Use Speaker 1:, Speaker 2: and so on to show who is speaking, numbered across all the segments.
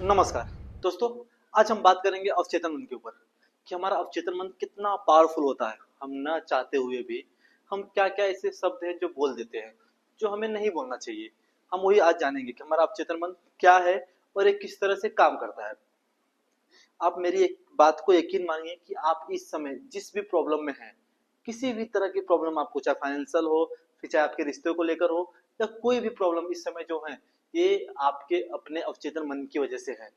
Speaker 1: नमस्कार दोस्तों। आज हम बात करेंगे अवचेतन मन के ऊपर कि हमारा अवचेतन मन कितना पावरफुल होता है। हम न चाहते हुए भी हम क्या क्या ऐसे शब्द हैं जो बोल देते हैं जो हमें नहीं बोलना चाहिए। हम वही आज जानेंगे कि हमारा अवचेतन मन क्या है और ये किस तरह से काम करता है। आप मेरी एक बात को यकीन मानिए कि आप इस समय जिस भी प्रॉब्लम में हैं, किसी भी तरह की प्रॉब्लम आपको, चाहे फाइनेंशियल हो, फिर चाहे आपके रिश्ते को लेकर हो, या कोई भी प्रॉब्लम इस समय जो है, ये आपके अपने अवचेतन मन की वजह से है।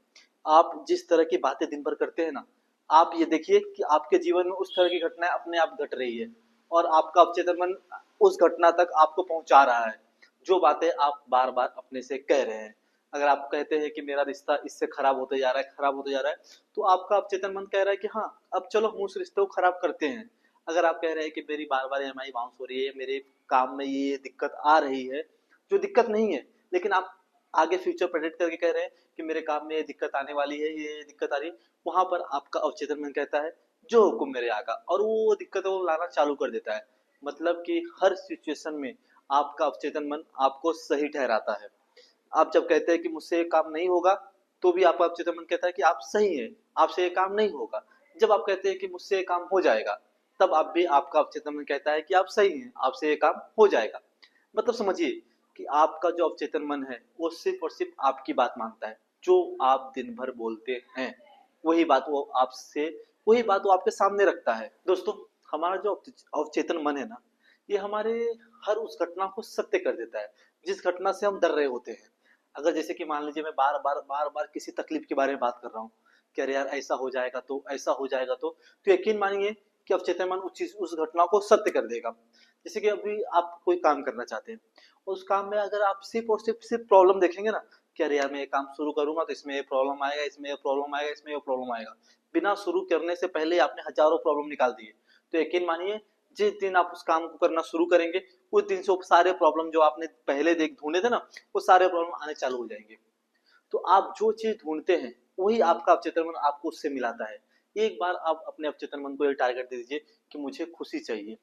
Speaker 1: आप जिस तरह की बातें दिन भर करते हैं ना, आप ये देखिए कि आपके जीवन में उस तरह की घटनाएं अपने आप घट रही है और आपका अवचेतन मन उस घटना तक आपको पहुंचा रहा है जो बातें आप बार बार अपने से कह रहे हैं। अगर आप कहते हैं कि मेरा रिश्ता इससे खराब होते जा रहा है, खराब होते जा रहा है, तो आपका अवचेतन मन कह रहा है कि हाँ, अब चलो हम उस रिश्ते को खराब करते हैं। अगर आप कह रहे हैं कि मेरी बार बार ईएमआई बाउंस हो रही है, मेरे काम में ये दिक्कत आ रही है, जो दिक्कत नहीं है, लेकिन आप आगे फ्यूचर प्रेडिक्ट करके कह रहे हैं कि मेरे काम में ये दिक्कत आने वाली है, ये दिक्कत आ रही है, वहां पर आपका अवचेतन मन कहता है जो हुक्म मेरे आका, और वो दिक्कत वो लाना चालू कर देता है। मतलब कि हर सिचुएशन में आपका अवचेतन मन आपको सही ठहराता है। आप जब कहते हैं कि मुझसे ये काम नहीं होगा, तो भी आपका अवचेतन मन कहता है कि आप सही हैं, आपसे ये काम नहीं होगा। जब आप कहते हैं कि मुझसे ये काम हो जाएगा, तब आप भी, आपका अवचेतन मन कहता है कि आप सही हैं, आपसे ये काम हो जाएगा। मतलब समझिए कि आपका जो अवचेतन मन है वो सिर्फ और सिर्फ आपकी बात मानता है। जो आप दिन भर बोलते हैं वही बात वो आपसे, वही बात वो आपके सामने रखता है। दोस्तों, हमारा जो अवचेतन मन है ना, ये हमारे हर उस घटना को सत्य कर देता है जिस घटना से हम डर रहे होते हैं। अगर जैसे कि मान लीजिए मैं बार बार किसी तकलीफ के बारे में बात कर रहा हूँ कि अरे यार ऐसा हो जाएगा तो, ऐसा हो जाएगा तो यकीन मानिए कि अवचेतन मन उस घटना को सत्य कर देगा। जैसे कि अभी आप कोई काम करना चाहते हैं, उस काम में अगर आप सिर्फ और सिर्फ प्रॉब्लम देखेंगे ना कि अरे यार मैं ये काम शुरू करूंगा तो इसमें ये प्रॉब्लम आएगा, इसमें ये प्रॉब्लम आएगा, इसमें ये प्रॉब्लम आएगा, बिना शुरू करने से पहले ही आपने हजारों प्रॉब्लम निकाल दिए, तो यकीन मानिए जिस दिन आप उस काम को करना शुरू करेंगे, उस दिन से वो सारे प्रॉब्लम जो आपने पहले देख ढूंढे थे ना, वो सारे प्रॉब्लम आने चालू हो जाएंगे। तो आप जो चीज ढूंढते हैं वही आपका अवचेतन मन आपको उससे मिलाता है। एक बार आप अपने अवचेतन मन को ये टारगेट दे दीजिए कि मुझे खुशी चाहिए,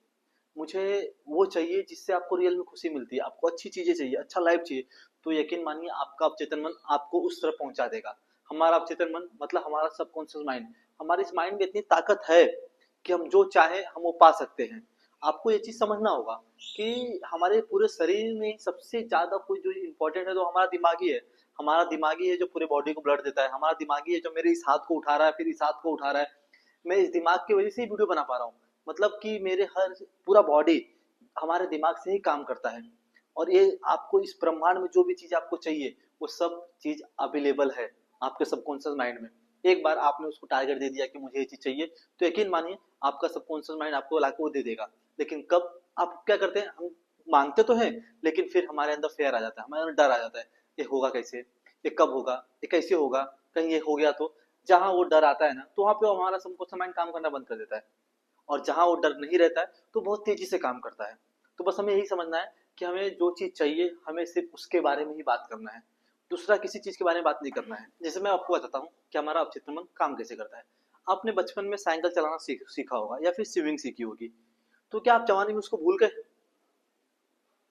Speaker 1: मुझे वो चाहिए जिससे आपको रियल में खुशी मिलती है, आपको अच्छी चीजें चाहिए, अच्छा लाइफ चाहिए, तो यकीन मानिए आपका अवचेतन मन आपको उस तरफ पहुंचा देगा। हमारा अवचेतन मन मतलब हमारा सबकॉन्शियस माइंड, हमारे इस माइंड में इतनी ताकत है कि हम जो चाहे हम वो पा सकते हैं। आपको ये चीज समझना होगा कि हमारे पूरे शरीर में सबसे ज्यादा कोई जो इम्पोर्टेंट है तो हमारा दिमागी है। हमारा दिमागी है जो पूरे बॉडी को ब्लड देता है, हमारा दिमागी है जो मेरे इस हाथ को उठा रहा है, फिर इस हाथ को उठा रहा है। मैं इस दिमाग की वजह से ही वीडियो बना पा रहा हूँ। मतलब कि मेरे हर पूरा बॉडी हमारे दिमाग से ही काम करता है। और ये आपको इस ब्रह्मांड में जो भी चीज आपको चाहिए वो सब चीज अवेलेबल है आपके सबकॉन्शियस माइंड में। एक बार आपने उसको टारगेट दे दिया कि मुझे ये चीज चाहिए, तो यकीन मानिए आपका सबकॉन्शियस माइंड आपको लाके वो दे देगा। लेकिन कब, आप क्या करते हैं, हम मांगते तो हैं लेकिन फिर हमारे अंदर फेयर आ जाता है, हमारे अंदर डर आ जाता है, ये होगा कैसे, ये कब होगा, ये कैसे होगा, कहीं ये हो गया तो। जहां वो डर आता है ना, तो वहां पे हमारा सबकॉन्शियस माइंड काम करना बंद कर देता है। और जहां वो डर नहीं रहता है तो बहुत तेजी से काम करता है। तो बस हमें यही समझना है कि हमें जो चीज चाहिए हमें सिर्फ उसके बारे में ही बात करना है, दूसरा किसी चीज के बारे में बात नहीं करना है। जैसे मैं आपको बताता हूँ कि हमारा अवचेतन मन काम कैसे करता है। आपने बचपन में साइकिल चलाना सीखा होगा या फिर स्विमिंग सीखी होगी, तो क्या आप जवानी में उसको भूल गए?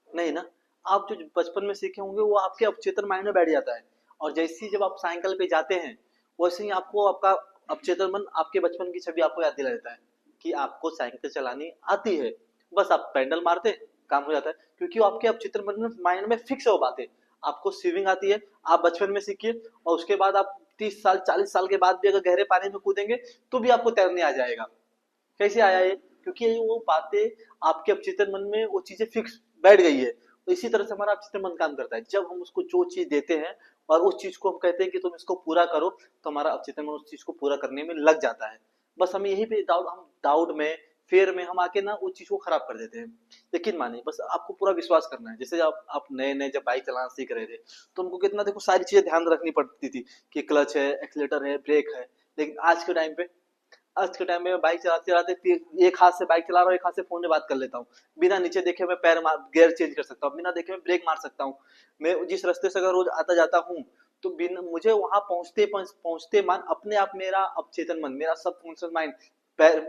Speaker 1: नहीं ना। आप जो बचपन में सीखे होंगे वो आपके अवचेतन माइंड में बैठ जाता है, और जैसे ही जब आप साइकिल पे जाते हैं, वैसे ही आपको आपका अवचेतन मन आपके बचपन की छवि आपको याद दिला देता है कि आपको साइकिल चलानी आती है, बस आप पैडल मारते काम हो जाता है, क्योंकि वो आपके अवचेतन मन में, माइंड में फिक्स है वो बातें। आपको स्विमिंग आती है, आप बचपन में सीखिए, और उसके बाद आप 30 साल 40 साल के बाद भी अगर गहरे पानी में कूदेंगे तो भी आपको तैरने आ जाएगा। कैसे आया ये? क्योंकि वो बातें आपके अवचेतन मन में वो चीजें फिक्स बैठ गई है। तो इसी तरह से हमारा अवचेतन मन काम करता है। जब हम उसको जो चीज देते हैं और उस चीज को हम कहते हैं कि तुम इसको पूरा करो, तो हमारा अवचेतन मन उस चीज को पूरा करने में लग जाता है। बस हमें यही पे डाउट, हम डाउट में, फेयर में हम आके ना उस चीज को खराब कर देते हैं। यकीन मानिए, बस आपको पूरा विश्वास करना है। जैसे आप नए नए जब बाइक चलाना सीख रहे थे, तो हमको कितना, देखो, सारी चीजें ध्यान रखनी पड़ती थी कि क्लच है, एक्सीलेटर है, ब्रेक है। लेकिन आज के टाइम में मैं बाइक चलाते चलाते फिर एक हाथ से बाइक चला रहा हूँ, एक हाथ से फोन में बात कर लेता हूँ। बिना नीचे देखे मैं पैर मार गियर चेंज कर सकता हूँ, बिना देखे मैं ब्रेक मार सकता हूँ। मैं जिस रास्ते से अगर रोज आता जाता हूँ, तो बिना मुझे वहां पहुंचते मान अपने आप मेरा अवचेतन मन, मेरा सबकॉन्शियस माइंड,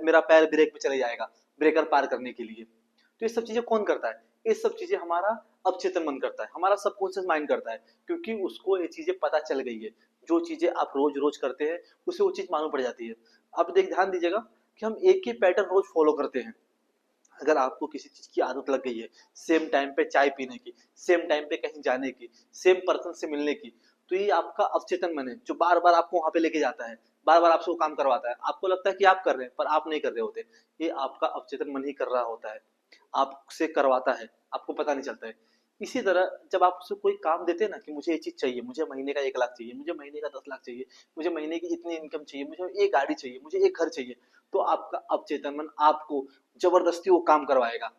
Speaker 1: मेरा पैर ब्रेक पे चले जाएगा ब्रेकर पार करने के लिए। तो ये सब चीजें कौन करता है? ये सब चीजें हमारा अवचेतन मन करता है, हमारा सबकॉन्शियस माइंड करता है, क्योंकि उसको ये चीजें पता चल गई है। जो चीजें आप रोज रोज करते हैं उसे वो चीज मालूम पड़ जाती है। अब ध्यान दीजिएगा कि हम एक ही पैटर्न रोज फॉलो करते हैं। अगर आपको किसी चीज की आदत लग गई है, सेम टाइम पे चाय पीने की, सेम टाइम पे कहीं जाने की, सेम पर्सन से मिलने की, तो ये आपका अवचेतन मन है जो बार बार आपको वहां पे लेके जाता है, बार बार आपसे वो काम करवाता है। आपको लगता है कि आप कर रहे हैं पर आप नहीं कर रहे होते, ये आपका अवचेतन मन ही कर रहा होता है, आपसे करवाता है, आपको पता नहीं चलता है। इसी तरह जब आप उससे कोई काम देते हैं ना कि मुझे ये चीज चाहिए, मुझे महीने का 1 लाख चाहिए, मुझे महीने का 10 लाख चाहिए, मुझे महीने की इतनी इनकम चाहिए, मुझे एक गाड़ी चाहिए, मुझे एक घर चाहिए, तो आपका अवचेतन मन आपको जबरदस्ती वो काम करवाएगा,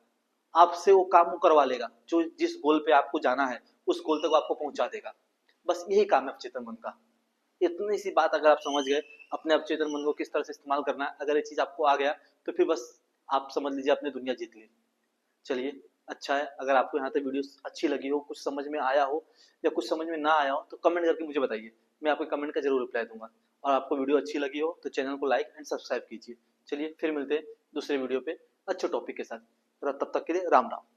Speaker 1: आपसे वो काम वो करवा लेगा, जो जिस गोल पे आपको जाना है उस गोल तक वो आपको पहुंचा देगा। बस यही काम है अवचेतन मन का। इतनी सी बात अगर आप समझ गए अपने अवचेतन मन को किस तरह से इस्तेमाल करना है, अगर ये चीज आपको आ गया तो फिर बस आप समझ लीजिए आपने दुनिया जीत ली। चलिए, अच्छा है। अगर आपको यहाँ तक वीडियो अच्छी लगी हो, कुछ समझ में आया हो या कुछ समझ में ना आया हो तो कमेंट करके मुझे बताइए, मैं आपके कमेंट का जरूर रिप्लाई दूंगा। और आपको वीडियो अच्छी लगी हो तो चैनल को लाइक एंड सब्सक्राइब कीजिए। चलिए फिर मिलते हैं दूसरे वीडियो पे अच्छे टॉपिक के साथ। तब तक के लिए राम राम।